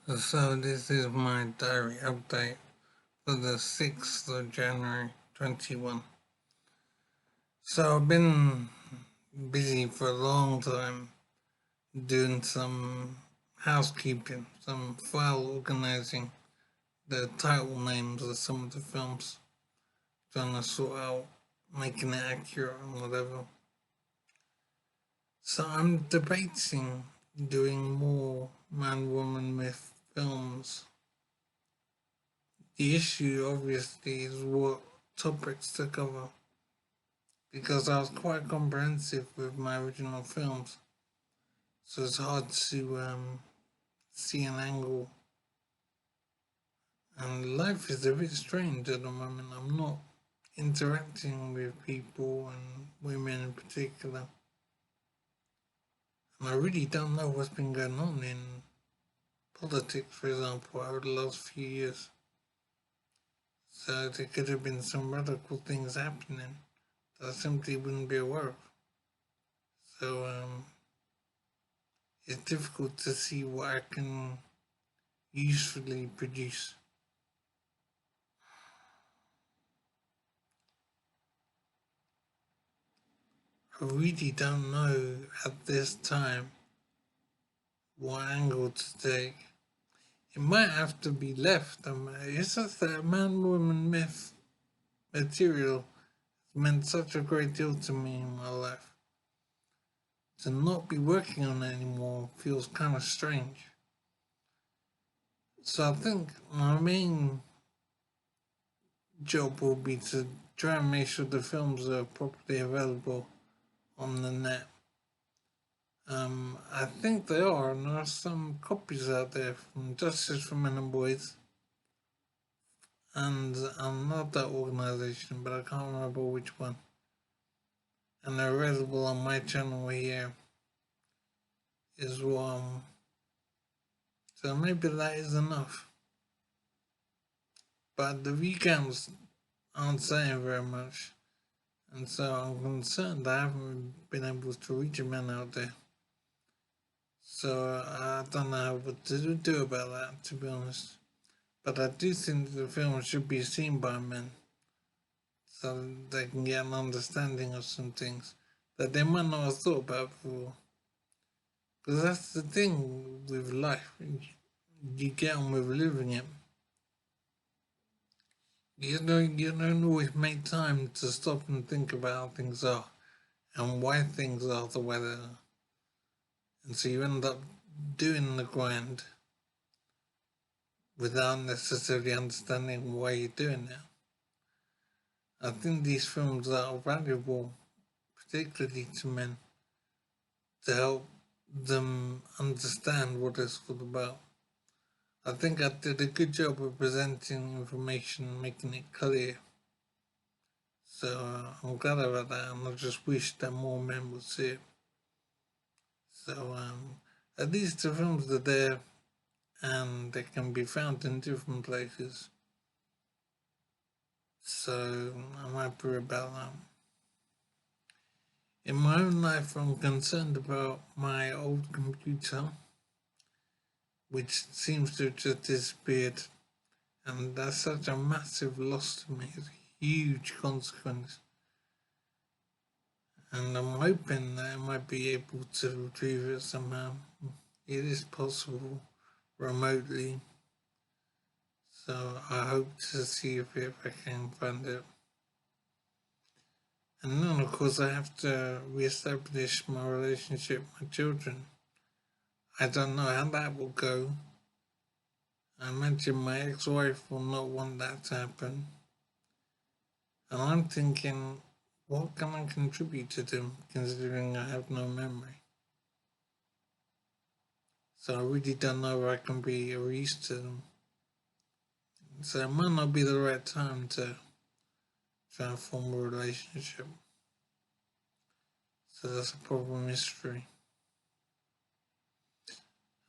So this is my diary update for the 6th of January 21. So I've been busy for a long time doing some housekeeping, some file organizing, the title names of some of the films, trying to sort out making it accurate and whatever. So I'm debating doing more man woman myth films. The issue obviously is what topics to cover, because I was quite comprehensive with my original films, so it's hard to see an angle. And life is a bit strange at the moment. I'm not interacting with people and women in particular, and I really don't know what's been going on in politics, for example, over the last few years. So there could have been some radical things happening that I simply wouldn't be aware of. So it's difficult to see what I can usefully produce. I really don't know at this time what angle to take. It might have to be left. It's just that man woman myth material has meant such a great deal to me in my life. To not be working on it anymore feels kind of strange. So I think my main job will be to try and make sure the films are properly available on the net. I think there are, and there are some copies out there from Justice for Men and Boys and another organisation, but I can't remember which one. And they're available on my channel here as well. So maybe that is enough. But the view counts aren't saying very much, and so I'm concerned I haven't been able to reach a man out there. So I don't know what to do about that, to be honest. But I do think the film should be seen by men, so they can get an understanding of some things that they might not have thought about before. Because that's the thing with life. You get on with living it. You don't always make time to stop and think about how things are and why things are the way they are. And so you end up doing the grind without necessarily understanding why you're doing it. I think these films are valuable, particularly to men, to help them understand what it's all about. I think I did a good job of presenting information, making it clear. So I'm glad about that, and I just wish that more men would see it. So at least the films are there, and they can be found in different places. So I'm happy about that. In my own life, I'm concerned about my old computer, which seems to have just disappeared, and that's such a massive loss to me. It's a huge consequence, and I'm hoping that I might be able to retrieve it somehow. It is possible remotely, so I hope to see if I can find it. And then, of course, I have to re-establish my relationship with my children. I don't know how that will go. I imagine my ex-wife will not want that to happen. And I'm thinking, what can I contribute to them, considering I have no memory? So I really don't know if I can be of use to them. So it might not be the right time to try and form a relationship. So that's a proper mystery.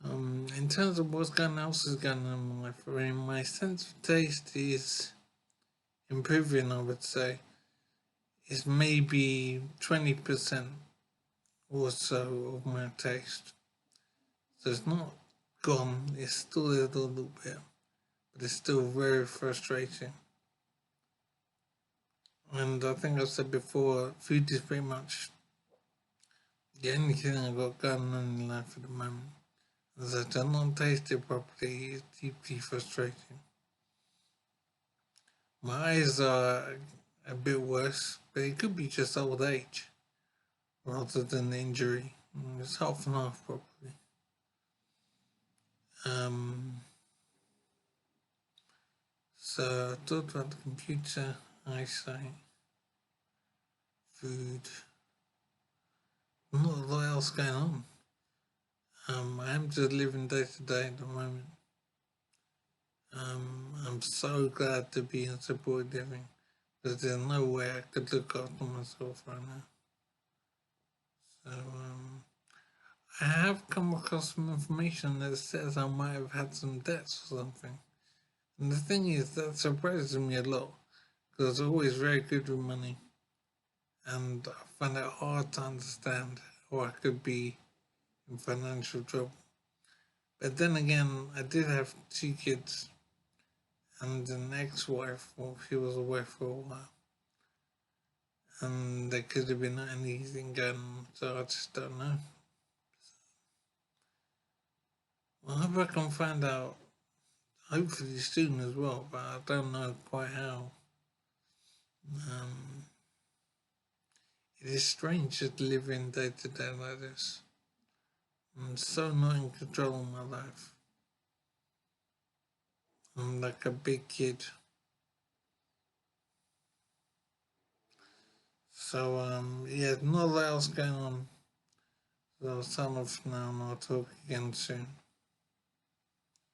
In terms of what's going else is going on in my life, I mean, my sense of taste is improving, I would say. It's maybe 20% or so of my taste. So it's not gone. It's still there a little bit, but it's still very frustrating. And I think I said before, food is pretty much the only thing I got going on in life at the moment. As I do not taste it properly, it's deeply frustrating. My eyes are a bit worse, but it could be just old age rather than injury. It's half and half probably. So I talked about the computer, eyesight, food, not a lot else going on. I am just living day to day at the moment. I'm so glad to be in supported living because there's no way I could look after myself right now. So I have come across some information that says I might have had some debts or something. And the thing is, that surprises me a lot because I'm always very good with money. And I find it hard to understand how I could be in financial trouble. But then again, I did have 2 kids and an ex-wife. Well, she was away for a while, and there could have been anything going on. So I just don't know. Well, I hope I can find out. Hopefully soon as well, but I don't know quite how. Um, it is strange just living day to day like this. I'm so not in control of my life. I'm like a big kid. So yeah, not a lot else going on. So sign off now and I'll talk again soon.